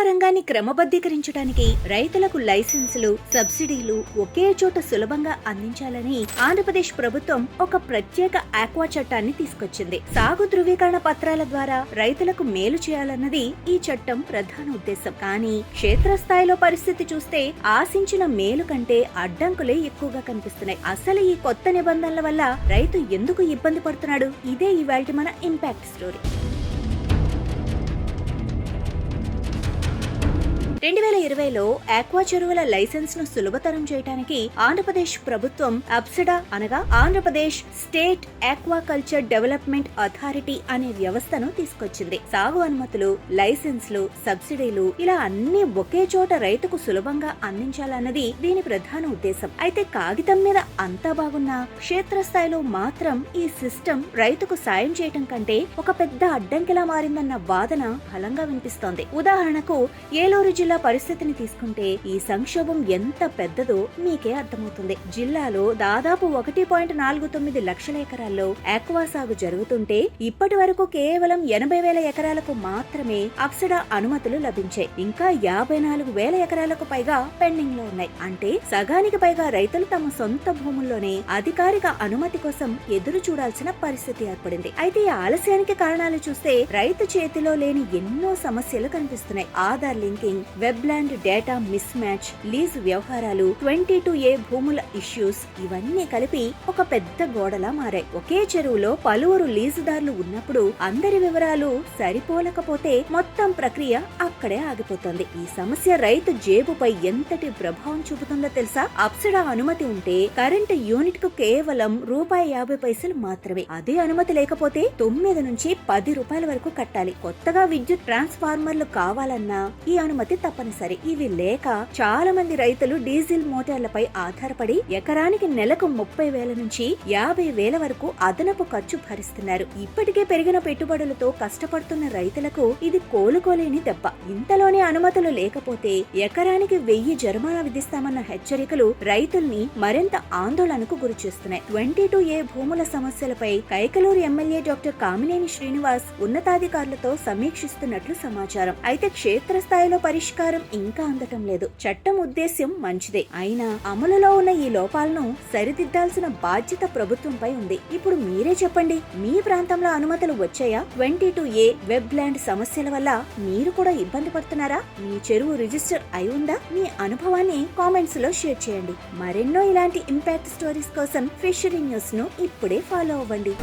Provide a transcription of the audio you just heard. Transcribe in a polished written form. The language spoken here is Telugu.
ఆక్వా రంగాన్ని క్రమబద్ధీకరించడానికి రైతులకు లైసెన్సులు, సబ్సిడీలు ఒకే చోట సులభంగా అందించాలని ఆంధ్రప్రదేశ్ ప్రభుత్వం ఒక ప్రత్యేక ఆక్వా చట్టాన్ని తీసుకొచ్చింది. సాగు ధృవీకరణ పత్రాల ద్వారా రైతులకు మేలు చేయాలన్నది ఈ చట్టం ప్రధాన ఉద్దేశం. కానీ క్షేత్రస్థాయిలో పరిస్థితి చూస్తే ఆశించిన మేలు కంటే అడ్డంకులే ఎక్కువగా కనిపిస్తున్నాయి. అసలు ఈ కొత్త నిబంధనల వల్ల రైతు ఎందుకు ఇబ్బంది పడుతున్నాడు? ఇదే ఇవాల్టి మన ఇంపాక్ట్ స్టోరీ. 2020లో ఆక్వా చెరువుల లైసెన్స్ ను సులభతరం చేయడానికి ఆంధ్రప్రదేశ్ ప్రభుత్వం అప్సడా అనగా Andhra Pradesh state aquaculture development authority అనే వ్యవస్థను తీసుకొచ్చింది. సాగు అనుమతులు, లైసెన్స్లు, సబ్సిడీలు ఇలా అన్ని ఒకే చోట రైతుకు సులభంగా అందించాలన్నది దీని ప్రధాన ఉద్దేశం. అయితే కాగితం మీద అంతా బాగున్నా క్షేత్రస్థాయిలో మాత్రం ఈ సిస్టమ్ రైతుకు సాయం చేయటం కంటే ఒక పెద్ద అడ్డంకిలా మారిందన్న వాదన బలంగా వినిపిస్తోంది. ఉదాహరణకు ఏలూరు జిల్లా పరిస్థితిని తీసుకుంటే ఈ సంక్షోభం ఎంత పెద్దదో మీకే అర్థమవుతుంది. జిల్లాలో దాదాపు 1.49 లక్షల ఎకరాల్లో ఆక్వా సాగు జరుగుతుంటే ఇప్పటి వరకు కేవలం 80,000 ఎకరాలకు మాత్రమే అప్సడా అనుమతులు లభించాయి. ఇంకా 54,000 ఎకరాలకు పైగా పెండింగ్ లో ఉన్నాయి. అంటే సగానికి పైగా రైతులు తమ సొంత భూముల్లోనే అధికారిక అనుమతి కోసం ఎదురు చూడాల్సిన పరిస్థితి ఏర్పడింది. అయితే ఈ ఆలస్యానికి కారణాలు చూస్తే రైతు చేతిలో లేని ఎన్నో సమస్యలు కనిపిస్తున్నాయి. Aadhaar linking, Webland data miss match, lease వ్యవహారాలు, 22A భూముల ఇష్యూస్ ఇవన్నీ కలిపి ఒక పెద్ద గోడలా మారాయి. ఒకే చెరువులో పలువురు లీజుదారులు ఉన్నప్పుడు అందరి వివరాలు సరిపోలకపోతే మొత్తం ప్రక్రియ అక్కడే ఆగిపోతుంది. ఈ సమస్య రైతు జేబుపై ఎంతటి ప్రభావం చూపుతుందో తెలుసా? అప్సడా అనుమతి ఉంటే కరెంటు యూనిట్ కు కేవలం ₹50 మాత్రమే. అదే అనుమతి లేకపోతే 9 నుంచి 10 రూపాయల వరకు కట్టాలి. కొత్తగా విద్యుత్ ట్రాన్స్ఫార్మర్లు కావాలన్నా ఈ అనుమతి తప్పనిసరి. ఇవి లేక చాలా మంది రైతులు డీజిల్ మోటార్లపై ఆధారపడి ఎకరానికి నెలకు 30,000 నుంచి 50,000 వరకు అదనపు ఖర్చు భరిస్తున్నారు. ఇప్పటికే పెరిగిన పెట్టుబడులతో కష్టపడుతున్న రైతులకు ఇది కోలుకోలేని దెబ్బ. ఇంతలోనే అనుమతులు లేకపోతే ఎకరానికి 1000 జరిమానా విధిస్తామన్న హెచ్చరికలు రైతుల్ని మరింత ఆందోళనకు గురిచేస్తున్నాయి. 22A భూముల సమస్యలపై కైకలూరు ఎమ్మెల్యే డాక్టర్ కామినేని శ్రీనివాస్ ఉన్నతాధికారులతో సమీక్షిస్తున్నట్లు సమాచారం. అయితే క్షేత్రస్థాయిలో పరిష్కారం ఇంకా అందటం లేదు. చట్టం ఉద్దేశ్యం మంచిదే, అయినా అమలులో ఉన్న ఈ లోపాలను సరిదిద్దాల్సిన బాధ్యత ప్రభుత్వంపై ఉంది. ఇప్పుడు మీరే చెప్పండి, మీ ప్రాంతంలో అనుమతులు వచ్చాయా? 22A వెబ్లాండ్ సమస్యల వల్ల మీరు కూడా ఇబ్బంది పడుతున్నారా? మీ చెరువు రిజిస్టర్ అయి ఉందా? మీ అనుభవాన్ని కామెంట్స్ లో షేర్ చేయండి. మరెన్నో ఇలాంటి ఇంపాక్ట్ స్టోరీస్ కోసం ఫిషరీ న్యూస్ ను ఇప్పుడే ఫాలో అవ్వండి.